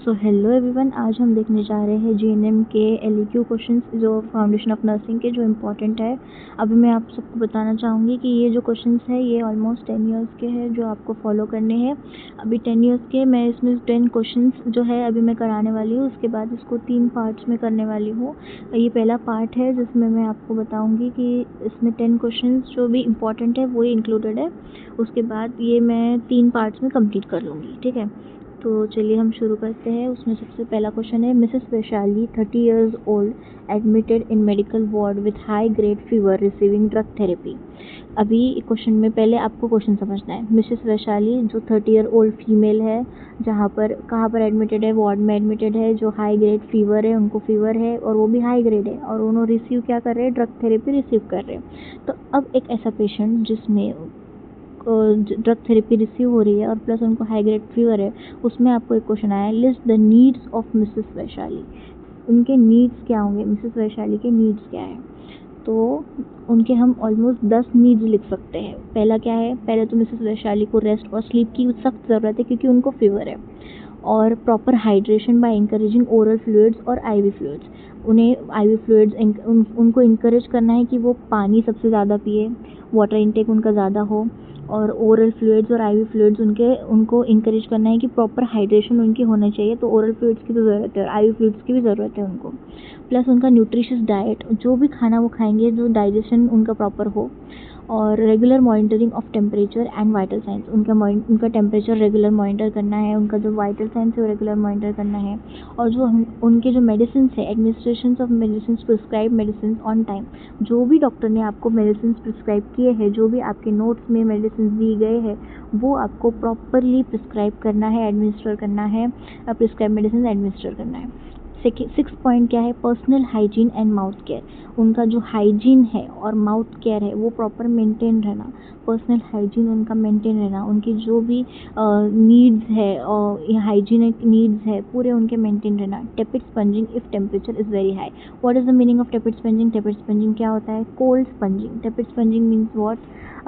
So hello everyone, आज हम देखने जा रहे हैं जीएनएम के एलईक्यू क्वेश्चंस जो फाउंडेशन ऑफ नर्सिंग के जो इम्पोर्टेंट है। अभी मैं आप सबको बताना चाहूँगी कि ये जो क्वेश्चंस है ये ऑलमोस्ट 10 इयर्स के हैं जो आपको फॉलो करने हैं। अभी 10 इयर्स के मैं इसमें 10 क्वेश्चंस जो है अभी मैं कराने वाली हूँ। उसके बाद इसको 3 पार्ट्स में करने वाली हूँ। ये पहला पार्ट है जिसमें मैं आपको बताऊँगी कि इसमें 10 क्वेश्चंस जो भी इम्पोर्टेंट है वो इंक्लूडेड है। उसके बाद ये मैं 3 पार्ट्स में कंप्लीट कर लूँगी, ठीक है। तो चलिए हम शुरू करते हैं। उसमें सबसे पहला क्वेश्चन है, Mrs Vaishali 30 years old admitted in medical ward with high grade fever receiving drug therapy. अभी क्वेश्चन में पहले आपको क्वेश्चन समझना है। मिसेस वैशाली जो 30 year old फीमेल है, कहाँ पर एडमिटेड है, वार्ड में एडमिटेड है, जो हाई ग्रेड फीवर है, उनको फीवर है और वो भी हाई ग्रेड है और उन्होंने रिसीव क्या कर रहे हैं, ड्रग थेरेपी रिसीव कर रहे हैं। तो अब एक ऐसा पेशेंट जिसमें ड्रग थेरेपी रिसीव हो रही है और प्लस उनको हाई ग्रेड फीवर है, उसमें आपको एक क्वेश्चन आया, list the needs of Mrs Vaishali. उनके नीड्स क्या होंगे, मिसेस वैशाली के नीड्स क्या है। तो उनके हम ऑलमोस्ट 10 नीड्स लिख सकते हैं। पहला क्या है, पहले तो मिसेस वैशाली को रेस्ट और स्लीप की सख्त ज़रूरत है क्योंकि उनको फीवर है, और proper hydration by encouraging oral fluids और आईवी फ्लूइड्स। उन्हें आईवी फ्लूइड्स उनको इंकरेज करना है कि वो पानी सबसे ज़्यादा पिए, वाटर इनटेक उनका ज़्यादा हो, और ओरल फ्लूइड्स और आईवी फ्लूइड्स उनको इंकरेज करना है कि प्रॉपर हाइड्रेशन उनकी होना चाहिए। तो ओरल फ्लूइड्स की भी ज़रूरत है और आईवी फ्लूइड्स की भी ज़रूरत है उनको। प्लस उनका न्यूट्रिशियस डाइट, जो भी खाना वो खाएंगे जो डाइजेशन उनका प्रॉपर हो, और regular monitoring of temperature and vital science. उनका टेम्परेचर रेगुलर मॉनिटर करना है, उनका जो वाइटल साइंस है वो रेगुलर मॉनिटर करना है, और जो उनके जो मेडिसिन है, administration of medicine, prescribe medicine on time. जो भी डॉक्टर ने आपको मेडिसिन प्रिस्क्राइब किए हैं, जो भी आपके नोट्स में मेडिसिन दिए गए हैं, वो आपको प्रॉपरली प्रिस्क्राइब करना है, एडमिनिस्टर करना है, प्रिस्क्राइब मेडिसिन एडमिनिस्टर करना है। 6 पॉइंट क्या है, personal hygiene and mouth care. उनका जो हाइजीन है और माउथ केयर है वो प्रॉपर मेंटेन रहना, पर्सनल हाइजीन उनका मेंटेन रहना, उनकी जो भी नीड्स है और हाइजीनिक नीड्स है पूरे उनके मेंटेन रहना। Tepid spongin if temperature is very high. What is the meaning of tepid spongin. Tepid spongin क्या होता है, cold spongin. Tepid spongin means what,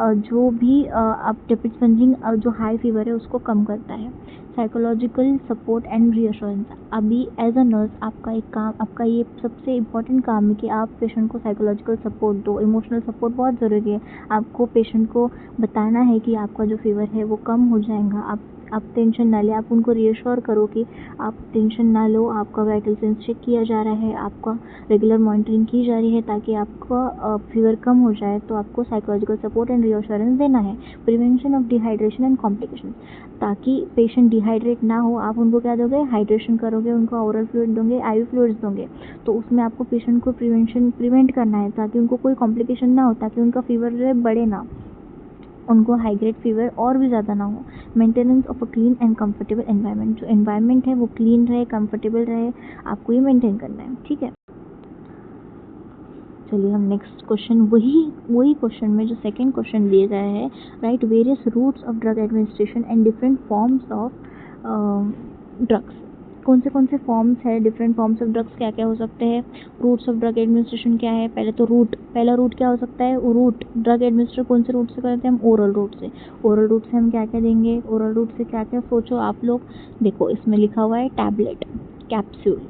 जो भी आप टेपिड स्पंजिंग जो हाई फीवर है उसको कम करता है। Psychological support and reassurance. अभी एज अ नर्स आपका ये सबसे इम्पॉर्टेंट काम है कि आप पेशेंट को साइकोलॉजिकल सपोर्ट दो। इमोशनल सपोर्ट बहुत ज़रूरी है। आपको पेशेंट को बताना है कि आपका जो फीवर है वो कम हो जाएगा, आप टेंशन ना लें। आप उनको रीअश्योर करो कि आप टेंशन ना लो, आपका वाइटल साइंस चेक किया जा रहा है, आपका रेगुलर मॉनिटरिंग की जा रही है ताकि आपका फीवर कम हो जाए। तो आपको साइकोलॉजिकल सपोर्ट एंड रीअश्योरेंस देना है। Prevention of dehydration and complication, ताकि पेशेंट डिहाइड्रेट ना हो, आप उनको क्या दोगे, हाइड्रेशन करोगे, उनको ओरल फ्लूइड दोगे, आईवी फ्लूइड्स दोगे। तो उसमें आपको पेशेंट को प्रिवेंट करना है ताकि उनको कोई कॉम्प्लिकेशन ना हो, ताकि उनका फीवर जो है बढ़े ना, उनको हाई ग्रेड फीवर और भी ज़्यादा ना हो। Maintenance of a clean and comfortable environment, जो एनवायरनमेंट है वो क्लीन रहे, कंफर्टेबल रहे, आपको ये मेंटेन करना है, ठीक है। चलिए हम नेक्स्ट क्वेश्चन, वही क्वेश्चन में जो सेकंड क्वेश्चन दिए गए हैं, write various routes of drug administration and different forms of drugs. कौन से फॉर्म्स है, डिफरेंट फॉर्म्स ऑफ ड्रग्स क्या क्या हो सकते हैं, रूट्स ऑफ ड्रग एडमिनिस्ट्रेशन क्या है। पहले तो पहला रूट क्या हो सकता है, रूट ड्रग एडमिनिस्ट्रेशन कौन से रूट से करते हैं हम, ओरल रूट से। ओरल रूट से हम क्या क्या देंगे, ओरल रूट से क्या क्या सोचो आप लोग। देखो इसमें लिखा हुआ है टैबलेट, कैप्सूल,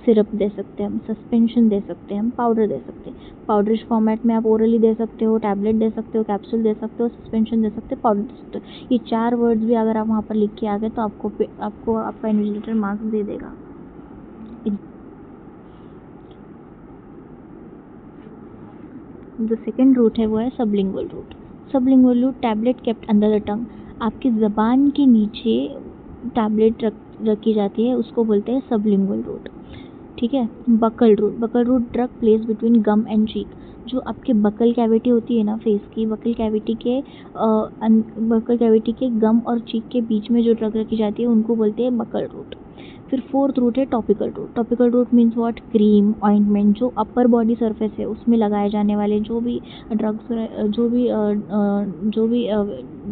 सिरप दे सकते हैं हम, सस्पेंशन दे सकते हैं हम, पाउडर दे सकते हैं। पाउडरिश फॉर्मेट में आप ओरली दे सकते हो, टैबलेट दे सकते हो, कैप्सूल दे सकते हो, सस्पेंशन दे सकते हो, पाउडर दे सकते हो। ये 4 वर्ड्स भी अगर आप वहाँ पर लिख के आ गए तो आपको आपका इन्विजिलेटर मार्क्स दे देगा। जो सेकंड रूट है वो है sublingual route. Sublingual route, tablet kept under the tongue, आपकी ज़बान के नीचे टैबलेट रखी जाती है, उसको बोलते हैं सबलिंगुअल रूट, ठीक है। Buccal route drug place between gum and cheek, जो आपके बकल कैविटी होती है ना फेस की, बकल कैविटी के गम और चीक के बीच में जो ड्रग रखी जाती है उनको बोलते हैं बकल रूट। फिर फोर्थ रूट है topical route. Topical route means what, cream, ointment, जो अपर बॉडी सरफेस है उसमें लगाए जाने वाले जो भी ड्रग्स, जो भी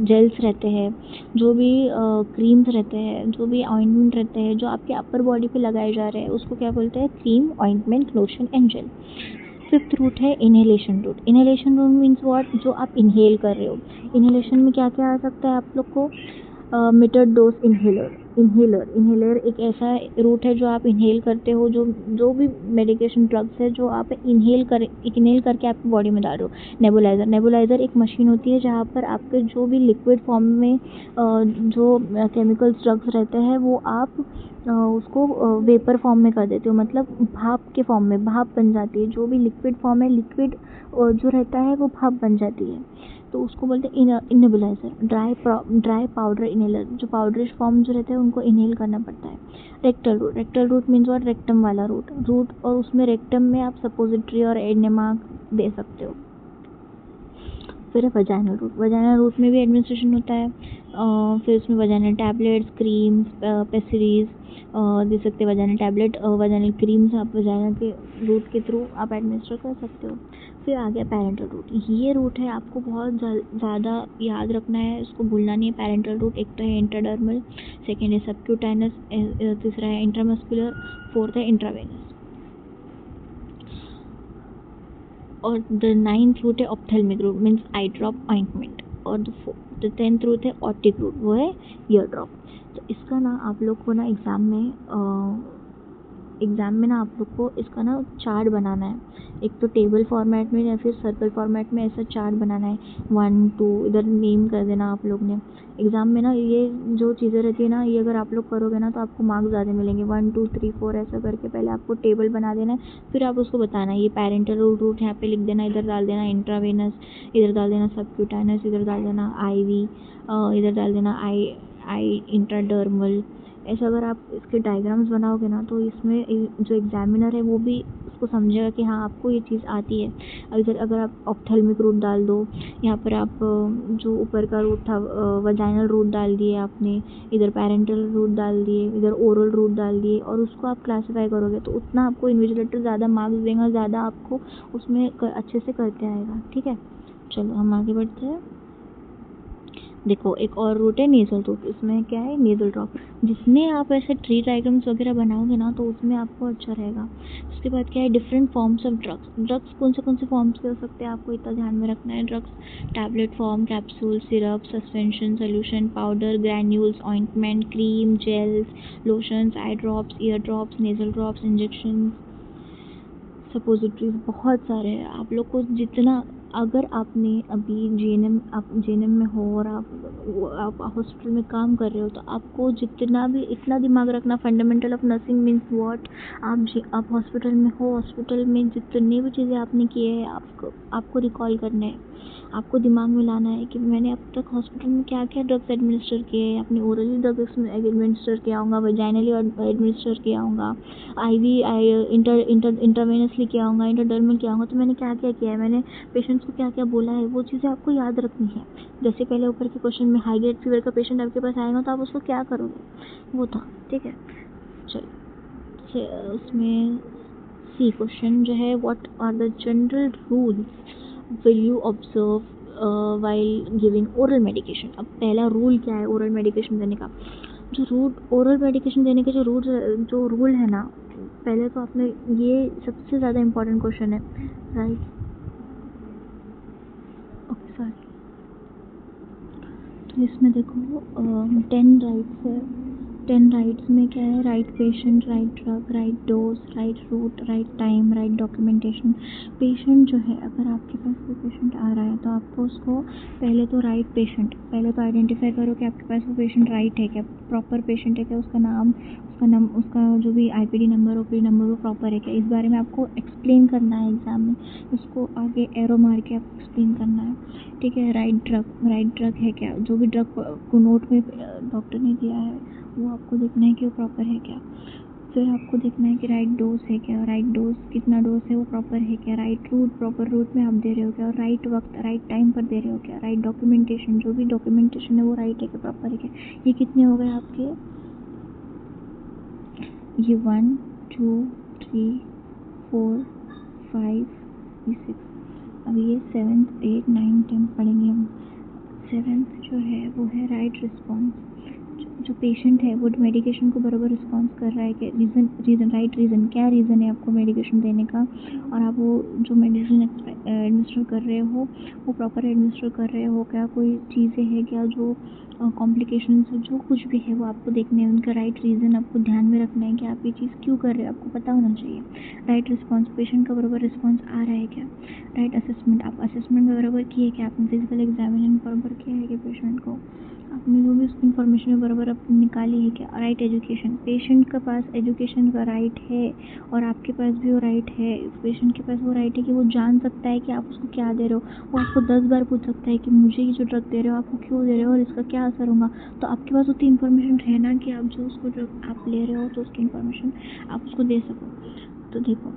जेल्स रहते हैं, जो भी क्रीम्स रहते हैं, जो भी ऑइंटमेंट रहते हैं, जो आपके अपर बॉडी पे लगाए जा रहे हैं उसको क्या बोलते हैं, cream, ointment, lotion and gel. Fifth route है inhalation route. Inhalation route means what, जो आप इनहेल कर रहे हो। इनहेलेशन में क्या क्या आ सकता है आप लोग को, मीटर्ड डोज इन्हेलर एक ऐसा रूट है जो आप इन्हेल करते हो, जो भी मेडिकेशन ड्रग्स है जो आप इन्हेल करके आपकी बॉडी में डाल रहे हो। नेबुलाइज़र एक मशीन होती है जहाँ पर आपके जो भी लिक्विड फॉर्म में जो केमिकल्स ड्रग्स रहते हैं वो आप उसको वेपर फॉर्म में कर देते हो, मतलब भाप के फॉर्म में भाप बन जाती है। जो भी लिक्विड फॉर्म है, लिक्विड जो रहता है वो भाप बन जाती है, तो उसको बोलते हैं नेबुलाइज़र। ड्राई पाउडर इनहेलर, जो पाउडरिश फॉर्म जो रहता है उनको इनहेल करना पड़ता है। रेक्टल रूट मीन्स और रेक्टम वाला रूट, और उसमें रेक्टम में आप सपोजिटरी और एनेमा दे सकते हो। फिर है वजाइनल रूट में भी एडमिनिस्ट्रेशन होता है। फिर उसमें वजाइनल टैबलेट्स, क्रीम्स, पेसिरीज दे सकते हैं। वजाइनल टैबलेट, वजाइनल क्रीम्स आप वजाइना के रूट के थ्रू आप एडमिनिस्टर कर सकते हो। फिर आ गया पैरेंटल रूट। ये रूट है आपको बहुत ज़्यादा याद रखना है, उसको भूलना नहीं है। पैरेंटल रूट एक तो है इंट्राडर्मल, सेकेंड है सबक्यूटेनस, तीसरा है इंट्रामस्कुलर, फोर्थ है इंट्रावेनस, और द 9th रूट है ophthalmic route means eye drop ointment, और द 10th रूट है ऑटिक रूट, वो है ईयर ड्रॉप। तो इसका ना आप लोग को ना एग्ज़ाम में ना आप लोग को इसका ना चार्ट बनाना है, एक तो टेबल फॉर्मेट में या फिर सर्कल फॉर्मेट में ऐसा चार्ट बनाना है। 1 2 इधर नेम कर देना आप लोग ने। एग्ज़ाम में ना ये जो चीज़ें रहती है ना, ये अगर आप लोग करोगे ना तो आपको मार्क्स ज़्यादा मिलेंगे। 1 2 3 4 ऐसा करके पहले आपको टेबल बना देना है, फिर आप उसको बताना है ये पैरेंटल रूट यहाँ पे लिख देना, इधर डाल देना इंट्रावेनस, इधर डाल देना सबक्यूटेनस, इधर डाल देना आईवी, इधर डाल देना आई इंट्राडर्मल। ऐसा अगर आप इसके डायग्राम्स बनाओगे ना तो इसमें जो एग्जामिनर है वो भी उसको समझेगा कि हाँ आपको ये चीज़ आती है। इधर अगर आप ऑप्थेल्मिक रूट डाल दो, यहाँ पर आप जो ऊपर का रूट था वजाइनल रूट डाल दिए आपने, इधर पैरेंटल रूट डाल दिए, इधर ओरल रूट डाल दिए, और उसको आप क्लासीफाई करोगे तो उतना आपको इन्विजिलेटर ज़्यादा मार्क्स देगा, ज़्यादा आपको उसमें अच्छे से करके आएगा। ठीक है, चलो हम आगे बढ़ते हैं। देखो एक और रूट है नेज़ल रूट। इसमें क्या है, नेज़ल ड्रॉप। जिसमें आप ऐसे ट्री डायग्राम्स वगैरह बनाओगे ना तो उसमें आपको अच्छा रहेगा। उसके बाद क्या है, डिफरेंट फॉर्म्स ऑफ ड्रग्स कौन से फॉर्म्स के हो सकते हैं आपको इतना ध्यान में रखना है। Drugs tablet form, capsule, syrup, suspension, solution, powder, granules, ointment, cream, gels, lotions, eye drops, ear drops, nasal drops, injection, suppositories, बहुत सारे हैं। आप लोग को जितना, अगर आपने अभी जीएनएम में हो और आप हॉस्पिटल में काम कर रहे हो तो आपको जितना भी इतना दिमाग रखना, fundamental of nursing means what, आप हॉस्पिटल में हो, हॉस्पिटल में जितनी भी चीज़ें आपने की है आपको रिकॉल करने हैं। आपको दिमाग में लाना है कि मैंने अब तक हॉस्पिटल में क्या क्या ड्रग्स एडमिनिस्टर किए हैं। अपने ओरली ड्रग्स एडमिनिस्टर किया होगा, वजाइनली एडमिनिस्टर किया होगा, आईवी इंटरवेनसली किया होगा, इंटरडर्मल किया होगा, तो मैंने क्या क्या किया है, मैंने पेशेंट्स को क्या क्या बोला है, वो चीज़ें आपको याद रखनी है। जैसे पहले ऊपर के क्वेश्चन में हाई ग्रेड फीवर का पेशेंट आपके पास आएगा तो आप उसको क्या करोगे, वो था। ठीक है, चलो उसमें सी क्वेश्चन जो है, what are the general rules will you observe while giving oral medication. अब पहला रूल क्या है ओरल मेडिकेशन देने का, ओरल मेडिकेशन देने के जो रूल है ना, पहले तो आपने, ये सबसे ज़्यादा इम्पोर्टेंट क्वेश्चन है, राइट, ओके सॉरी। तो इसमें देखो 10 राइट्स है। 10 राइट्स में क्या है, right patient, right drug, right dose, right route, right time, right documentation. Patient जो है, अगर आपके पास कोई पेशेंट आ रहा है तो आपको उसको पहले तो पहले तो आइडेंटिफाई करो कि आपके पास वो पेशेंट राइट है क्या, प्रॉपर पेशेंट है क्या, उसका जो भी आईपीडी नंबर ओपीडी नंबर वो प्रॉपर है क्या, इस बारे में आपको एक्सप्लेन करना है एग्जाम में। उसको आगे एरो मार के आपको एक्सप्लेन करना है। ठीक है, राइट ड्रग है क्या, जो भी ड्रग को नोट में डॉक्टर ने दिया है वो आपको देखना है कि वो प्रॉपर है क्या। फिर आपको देखना है कि राइट डोज है क्या, राइट डोज कितना डोज है वो प्रॉपर है क्या, राइट रूट प्रॉपर रूट में आप दे रहे हो क्या, और राइट वक्त राइट टाइम पर दे रहे हो क्या, राइट डॉक्यूमेंटेशन, जो भी डॉक्यूमेंटेशन है वो राइट है क्या, प्रॉपर है क्या। ये कितने हो गए आपके, ये 1 2 3 4 5 6, अभी ये 7th 8 9 10 पढ़ेंगे हम। 7th जो है वो है राइट रिस्पॉन्स। जो पेशेंट है वो मेडिकेशन को बराबर रिस्पॉन्स कर रहा है क्या, राइट रीज़न क्या रीज़न है आपको मेडिकेशन देने का, और आप वो जो मेडिसिन एडमिनिस्टर कर रहे हो वो प्रॉपर एडमिनिस्टर कर रहे हो क्या, कोई चीज़ें हैं क्या जो कॉम्प्लिकेशंस जो कुछ भी है वो आपको देखने हैं, उनका राइट रीज़न आपको ध्यान में रखना है कि आप ये चीज़ क्यों कर रहे हो, आपको पता होना चाहिए। राइट रिस्पॉन्स, पेशेंट का बराबर रिस्पॉन्स आ रहा है क्या। राइट असेसमेंट, आप असेसमेंट में बराबर किए क्या, आपने फिजिकल एग्जामिनेशन बराबर किया है क्या पेशेंट को, आपने जो भी उसकी इन्फॉर्मेशन है बराबर अपनी निकाली है क्या। राइट एजुकेशन, पेशेंट के पास एजुकेशन का राइट है और आपके पास भी वो राइट है, पेशेंट के पास वो राइट है कि वो जान सकता है कि आप उसको क्या दे रहे हो, वो आपको 10 बार पूछ सकता है कि मुझे ये जो ड्रग दे रहे हो आपको क्यों दे रहे हो और इसका क्या असर होगा। तो आपके पास उतनी इन्फॉर्मेशन रहना कि आप जो उसको ड्रग आप ले रहे हो तो उसकी इन्फॉर्मेशन आप उसको दे सको। तो देखो,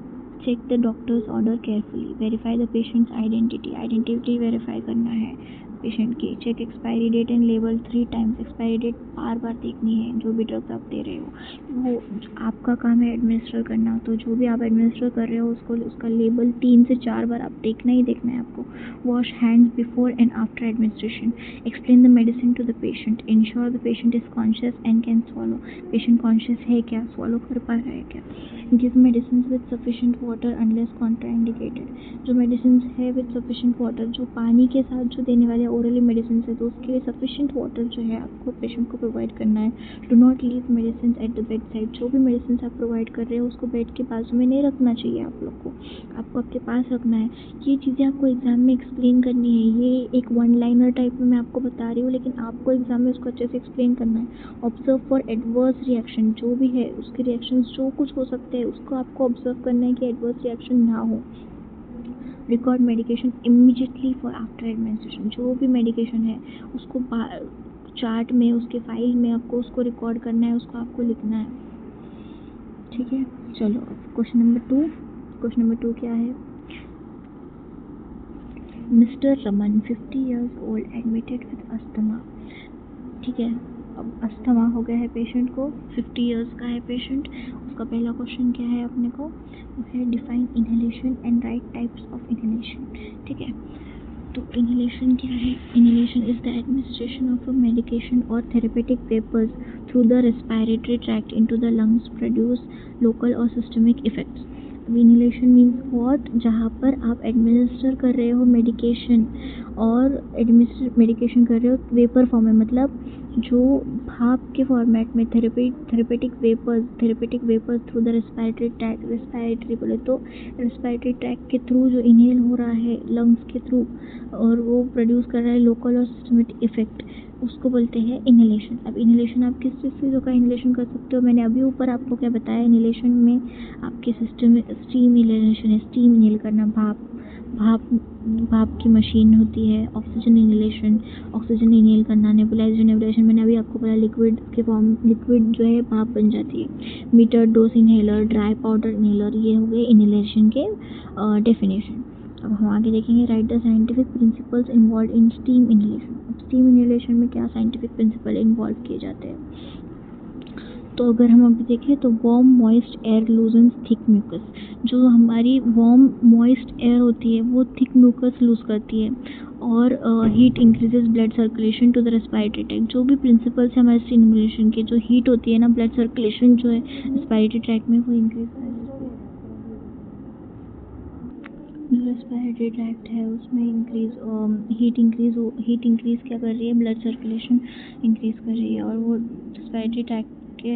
check the doctor's order carefully, verify the patient's identity verify करना है पेशेंट की। Check expiry date and label 3 times, expiry date बार बार देखनी है जो भी ड्रग्स आप दे रहे हो, वो आपका काम है एडमिनिस्टर करना, तो जो भी आप एडमिनिस्टर कर रहे हो उसको उसका लेबल 3 से 4 बार आप देखना ही देखना है आपको। Wash hands before and after administration, explain the medicine to the patient, ensure the patient is conscious and can swallow, patient conscious है क्या, स्वॉलो कर पा रहा है क्या। Give medicine with sufficient water unless contraindicated, जो मेडिसिन है with sufficient water, जो पानी के साथ जो देने वाले ओरली मेडिसिन है तो उसके लिए सफिशिएंट वाटर जो है आपको पेशेंट को प्रोवाइड करना है। Do not leave medicine at the bed side, जो भी मेडिसिन आप प्रोवाइड कर रहे हो उसको बेड के बाजू में नहीं रखना चाहिए आप लोग को, आपको आपके पास रखना है। ये चीज़ें आपको एग्जाम में एक्सप्लेन करनी है, ये एक वन लाइनर टाइप में मैं आपको बता रही हूँ लेकिन आपको एग्जाम में उसको अच्छे से एक्सप्लेन करना है। ऑब्जर्व फॉर एडवर्स रिएक्शन, जो भी है उसके रिएक्शंस जो कुछ हो सकते हैं उसको आपको ऑब्जर्व करना है कि एडवर्स रिएक्शन ना हो। Record medication immediately for after administration, जो भी मेडिकेशन है उसको चार्ट में उसके फाइल में आपको उसको रिकॉर्ड करना है, उसको आपको लिखना है। ठीक है, चलो क्वेश्चन नंबर 2 क्या है। Mister Raman 50 years old admitted with asthma. ठीक है, अब अस्थमा हो गया है पेशेंट को, 50 years का है पेशेंट। उसका पहला क्वेश्चन क्या है अपने को, वो है define inhalation and write types of inhalation. ठीक है, तो इनहेलेशन क्या है, inhalation is the administration of a medication और therapeutic vapours through the respiratory tract into the lungs, produce local और systemic effects. Inhalation means what, जहाँ पर आप एडमिनिस्टर कर रहे हो मेडिकेशन और मेडिकेशन कर रहे हो वेपर फॉर्म में, मतलब जो भाप के फॉर्मेट में, therapeutic vapours through the respiratory tract, respiratory बोले तो रेस्पिरेटरी ट्रैक्ट के थ्रू जो इनहेल हो रहा है लंग्स के थ्रू और वो प्रोड्यूस कर रहा है लोकल और सिस्टमिक इफेक्ट, उसको बोलते हैं इनहेलेशन। अब इनहेलेशन आप किस चीज़ों का इनहेलेशन कर सकते हो, मैंने अभी ऊपर आपको क्या बताया, इनहेलेशन में आपके सिस्टम में स्टीम इनहेलेशन है, स्टीम इनहेल करना, भाप की मशीन होती है। ऑक्सीजन इनहेलेशन, ऑक्सीजन इनहेल करना। नेबुलाइजेशन मैंने अभी आपको बोला, लिक्विड के फॉर्म, लिक्विड जो है भाप बन जाती है। Meter dose inhaler, dry powder inhaler, ये हो गए इनहेलेशन के डेफिनेशन। अब हम आगे देखेंगे, right the scientific principles involve in steam inhalation. अब स्टीम इनहेलेशन में क्या साइंटिफिक प्रिंसिपल इन्वॉल्व किए जाते हैं, तो अगर हम अभी देखें तो warm moist air loosens thick mucus, जो हमारी वार्म मॉइस्ट एयर होती है वो थिक म्यूकस लूज करती है। और heat increases blood circulation to the respiratory tract, जो भी प्रिंसिपल्स है हमारे स्टीम इनहेलेशन के, जो हीट होती है ना, ब्लड सर्कुलेशन जो है रेस्पिरेटरी ट्रैक्ट में वो इंक्रीज कर, जो रेस्पिरेटरी ट्रैक्ट है उसमें हीट इंक्रीज क्या कर रही है, ब्लड सर्कुलेशन इंक्रीज कर रही है, और वो रेस्पिरेटरी ट्रैक्ट के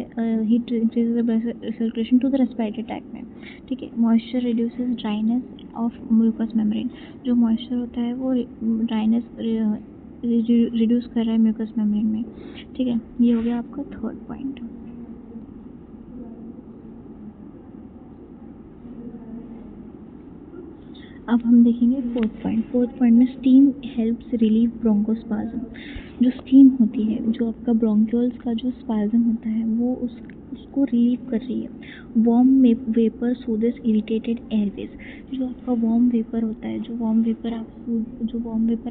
heat increase the blood circulation to the respiratory tract में। ठीक है, moisture reduces dryness of mucous membrane, जो मॉइस्चर होता है वो ड्राइनेस रिड्यूस कर रहा है म्यूकस मेम्ब्रेन में। ठीक है, ये हो गया आपका थर्ड पॉइंट। अब हम देखेंगे फोर्थ पॉइंट में स्टीम हेल्प्स रिलीव ब्रोंकोस्पाज्म। जो स्टीम होती है, जो आपका ब्रोंक्यूल्स का जो स्पाज्म होता है वो उसको रिलीव कर रही है। वार्म वेपर सूदेस इरिटेटेड एयरवेज, जो आपका वार्म वेपर होता है, जो वार्म वेपर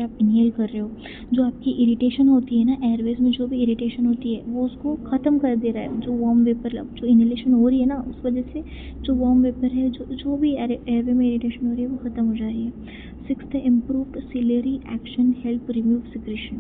आप इनहेल कर रहे हो, जो आपकी इरिटेशन होती है ना एयरवेज में, जो भी इरिटेशन होती है वो उसको ख़त्म कर दे रहा है। जो वार्म वेपर, जो इनहेलेशन हो रही है ना उस वजह से जो वार्म वेपर है, जो भी एयरवे में इरिटेशन हो रही है वो ख़त्म हो जा रही है। सिक्स्थ है improved ciliary action help remove secretion.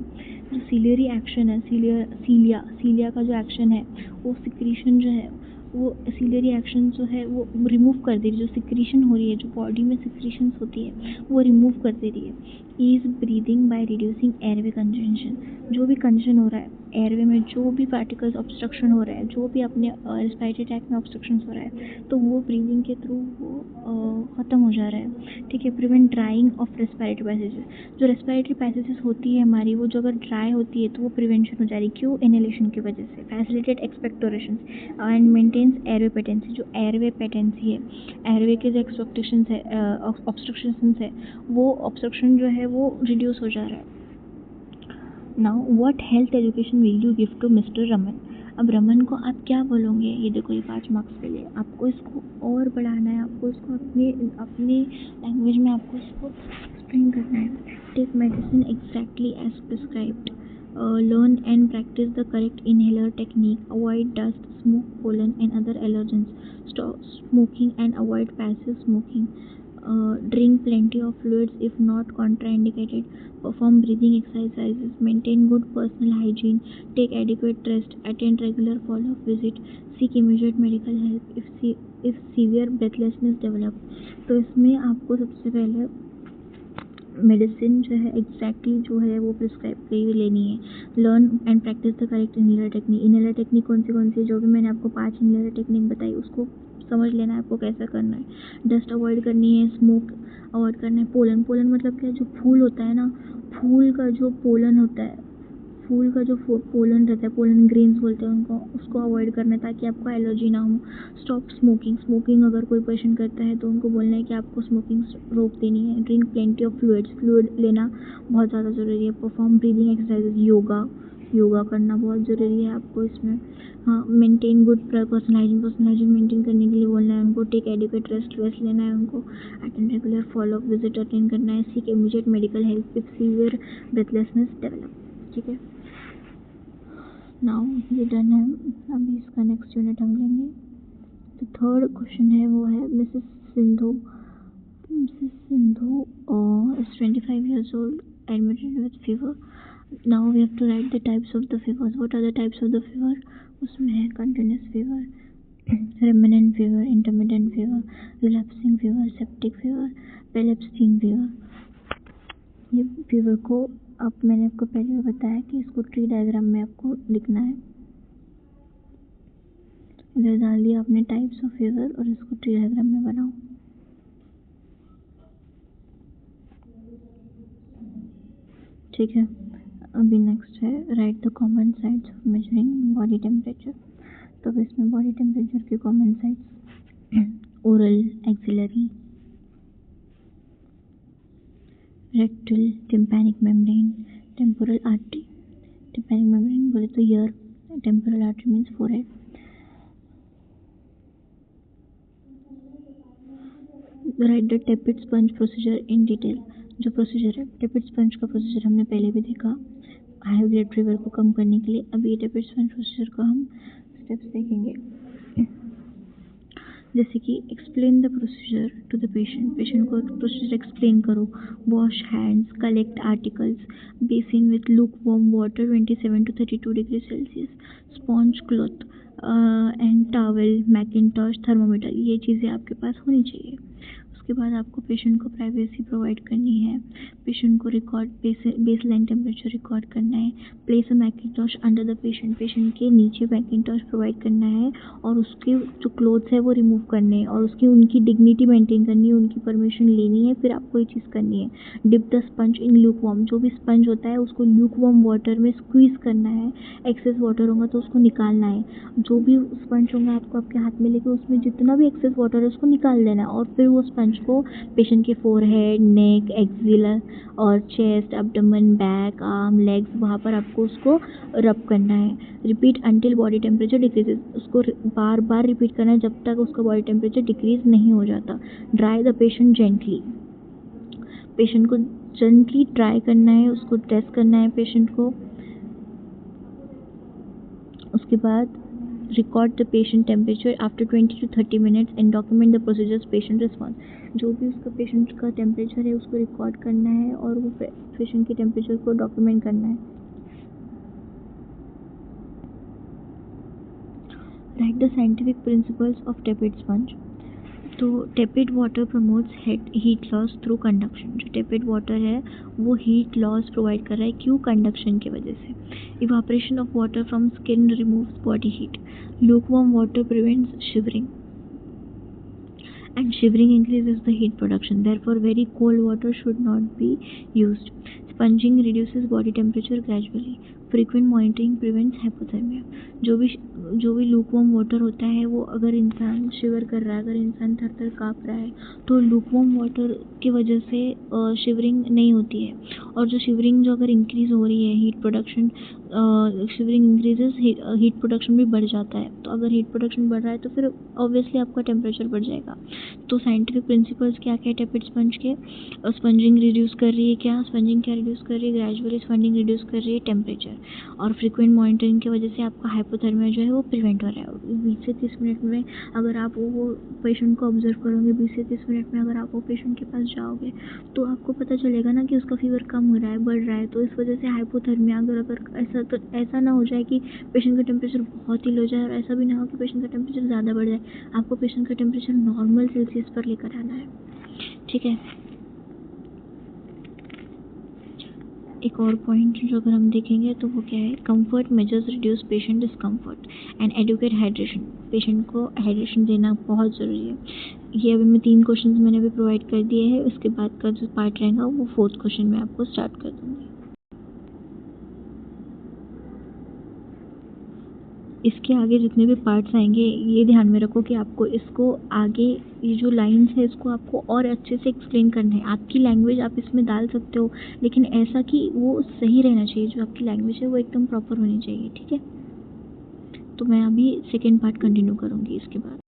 जो सिलियरी एक्शन है, सीलिया का जो एक्शन है वो सिक्रीशन जो है वो सिलियरी एक्शन जो है वो रिमूव कर दे रही है। जो सिक्रीशन हो रही है, जो बॉडी में सिक्रीशंस होती है वो रिमूव कर दे रही है। Ease breathing by reducing airway congestion. जो भी कंजन हो रहा है एयरवे में, जो भी पार्टिकल्स ऑब्स्ट्रक्शन हो रहा है, जो भी अपने रेस्पिरेटरी ट्रैक्ट में ऑब्स्ट्रक्शन हो रहा है, तो वो ब्रीदिंग के थ्रू वो ख़त्म हो जा रहा है। ठीक है। Prevent drying of respiratory passages. जो रेस्पिरेटरी पैसेजेस होती है हमारी, वो जो अगर ड्राई होती है तो वो प्रिवेंशन हो जा रही है। क्यों? इनहेलेशन की वजह से। Facilitate expectoration and maintains airway patency. जो एयरवे पेटेंसी है, एयरवे के जो एक्सपेक्टेशंस है, ऑब्स्ट्रक्शंस है, वो ऑब्स्ट्रक्शन जो है वो रिड्यूस हो जा रहा है। Now what health education will you give to mister Raman. अब रमन को आप क्या बोलोगे? ये देखो, ये 5 मार्क्स के लिए आपको इसको और बढ़ाना है, आपको इसको अपनी लैंग्वेज में आपको इसको एक्सप्लेन करना है। Take medicine exactly as prescribed, learn and practice the correct inhaler technique, avoid dust, smoke, pollen and other allergens, stop smoking and avoid passive smoking, drink plenty of fluids if not contraindicated, perform breathing exercises, maintain good personal hygiene, take adequate rest, attend regular follow-up visit, seek immediate medical help if severe breathlessness develops। तो इसमें आपको सबसे पहले medicine जो है exactly जो है वो प्रिस्क्राइब की हुई लेनी है। Learn and practice the correct inhaler technique. Inhaler technique कौन सी जो भी मैंने आपको 5 इनहेलर टेक्निक बताई उसको समझ लेना है आपको कैसा करना है। डस्ट अवॉइड करनी है, स्मोक अवॉइड करना है। पोलन मतलब क्या है? जो फूल होता है ना, फूल का जो पोलन होता है, फूल का जो पोलन रहता है, पोलन ग्रेन्स बोलते हैं उनको, उसको अवॉइड करना है ताकि आपको एलर्जी ना हो। स्टॉप स्मोकिंग अगर कोई पेशेंट करता है तो उनको बोलना है कि आपको स्मोकिंग रोक देनी है। ड्रिंक प्लेंटी ऑफ फ्लूइड लेना बहुत ज़्यादा ज़रूरी है। परफॉर्म ब्रीदिंग एक्सरसाइजेज, योगा करना बहुत ज़रूरी है आपको इसमें। हाँ, maintain good personal hygiene maintain करने के लिए बोलना है उनको। टेक एडिक्वेट रेस्ट लेना है उनको। Attend regular follow up visit attend करना है। Seek immediate medical help if severe breathlessness develop. ठीक है। नाउ ये डन है। अभी इसका नेक्स्ट यूनिट हम लेंगे। तो थर्ड क्वेश्चन है वो है Mrs Sindhu is 25 years old, admitted with fever. Now we have to write the types of the fevers. What are the types of the fever? उसमें है continuous fever, remnant fever, intermittent fever, relapsing fever, septic fever, relapsing fever। ये fever को मैंने आपको पहले बताया कि इसको ट्री डायग्राम में आपको लिखना है। इधर डाल दिया आपने टाइप्स ऑफ फीवर और इसको ट्री डायग्राम में बनाओ। ठीक है। अभी नेक्स्ट है right the common sides of measuring body temperature. तो अब इसमें बॉडी टेम्परेचर के common sides oral, axillary, rectal, tympanic membrane, temporal artery. Tympanic membrane बोले तो year, temporal artery means forehead. Right the tepid sponge procedure in detail. जो procedure है tepid sponge का procedure हमने पहले भी देखा हाई ग्रेड फीवर को कम करने के लिए। अभी टेपिड स्पंज प्रोसीजर का हम स्टेप्स देखेंगे। जैसे कि explain the procedure to the patient को प्रोसीजर एक्सप्लेन करो। Wash hands, collect articles, basin with lukewarm water 27 to 32 degree Celsius, sponge cloth and towel, mackintosh, thermometer, ये चीज़ें आपके पास होनी चाहिए। उसके बाद आपको पेशेंट को प्राइवेसी प्रोवाइड करनी है। पेशेंट को रिकॉर्ड बेसलाइन टेम्परेचर रिकॉर्ड करना है। Place a mackintosh under the patient के नीचे मैकिंटॉश प्रोवाइड करना है और उसके जो क्लोथ्स है वो रिमूव करने हैं और उनकी डिग्निटी मेंटेन करनी है, उनकी परमिशन लेनी है। फिर आपको ये चीज़ करनी है। Dip the sponge in lukewarm. जो भी स्पंज होता है उसको ल्यूक वार्म वाटर में स्क्वीज़ करना है। एक्सेस वाटर होगा तो उसको निकालना है। जो भी स्पंज होगा आपको आपके हाथ में लेके उसमें जितना भी एक्सेस वाटर है उसको निकाल देना है और फिर वो स्पंज को पेशेंट के फोरहेड, नेक, एक्सिलर और chest, abdomen, back, arm, legs, वहाँ पर आपको उसको रब करना है। Repeat until body temperature decreases. उसको बार बार रिपीट करना है जब तक उसका बॉडी टेम्परेचर डिक्रीज नहीं हो जाता। Dry the patient gently. Patient को जेंटली ड्राई करना है, उसको ड्रेस करना है पेशेंट को। उसके बाद record the patient temperature after 20 to 30 minutes and document the procedures patient response. जो भी उसका पेशेंट का टेम्परेचर है उसको रिकॉर्ड करना है और वो पेशेंट के टेम्परेचर को डॉक्यूमेंट करना है. Write the scientific principles of tepid sponge. तो tepid water promotes heat loss through conduction. जो टेपिड वाटर है वो हीट लॉस प्रोवाइड कर रहा है. क्यों? कंडक्शन की वजह से. Evaporation of water from skin removes body heat. Lukewarm water prevents shivering and shivering increases the heat production. Therefore, very cold water should not be used. Sponging reduces body temperature gradually. Frequent monitoring prevents hypothermia. जो भी lukewarm water होता है वो अगर इंसान शिवर कर रहा है, अगर इंसान थर थर काँप रहा है तो लूकवार्म वाटर की वजह से शिवरिंग नहीं होती है. और जो शिवरिंग जो अगर इंक्रीज़ हो रही है heat production, shivering increases heat production भी बढ़ जाता है. तो अगर हीट प्रोडक्शन बढ़ रहा है तो फिर ऑब्वियसली आपका टेम्परेचर बढ़ जाएगा. तो साइंटिफिक प्रिंसिपल्स क्या क्या टेपिड स्पंज के? स्पंजिंग रिड्यूस कर रही है. क्या स्पंजिंग क्या रिड्यूस कर रही है? ग्रेजुअली स्पंजिंग रिड्यूस कर रही है टेम्परेचर. और फ्रीक्वेंट मॉनिटरिंग की वजह से आपका हाइपोथर्मिया जो है वो प्रिवेंट हो रहा है. 20 से 30 मिनट में अगर आप वो पेशेंट को ऑब्जर्व करोगे, 20 से 30 मिनट में अगर आप वो पेशेंट के पास जाओगे तो आपको पता चलेगा ना कि उसका फीवर कम हो रहा है, बढ़ रहा है. तो इस वजह से हाइपोथर्मिया अगर ऐसा ना हो जाए कि पेशेंट का टेम्परेचर बहुत ही लो जाए और ऐसा भी ना हो कि पेशेंट का टेम्परेचर ज़्यादा बढ़ जाए. आपको पेशेंट का टेम्परेचर नॉर्मल सेल्सियस पर लेकर आना है. ठीक है. एक और पॉइंट जो अगर हम देखेंगे तो वो क्या है? Comfort measures reduce patient discomfort and adequate hydration. पेशेंट को हाइड्रेशन देना बहुत ज़रूरी है. ये अभी मैं 3 क्वेश्चन मैंने अभी प्रोवाइड कर दिए हैं. उसके बाद का जो पार्ट रहेगा वो 4th क्वेश्चन में आपको स्टार्ट कर दूँगी. इसके आगे जितने भी पार्ट्स आएंगे ये ध्यान में रखो कि आपको इसको आगे ये जो लाइंस है इसको आपको और अच्छे से एक्सप्लेन करना है. आपकी लैंग्वेज आप इसमें डाल सकते हो लेकिन ऐसा कि वो सही रहना चाहिए. जो आपकी लैंग्वेज है वो एकदम प्रॉपर होनी चाहिए. ठीक है. तो मैं अभी सेकेंड पार्ट कंटिन्यू करूँगी इसके बाद.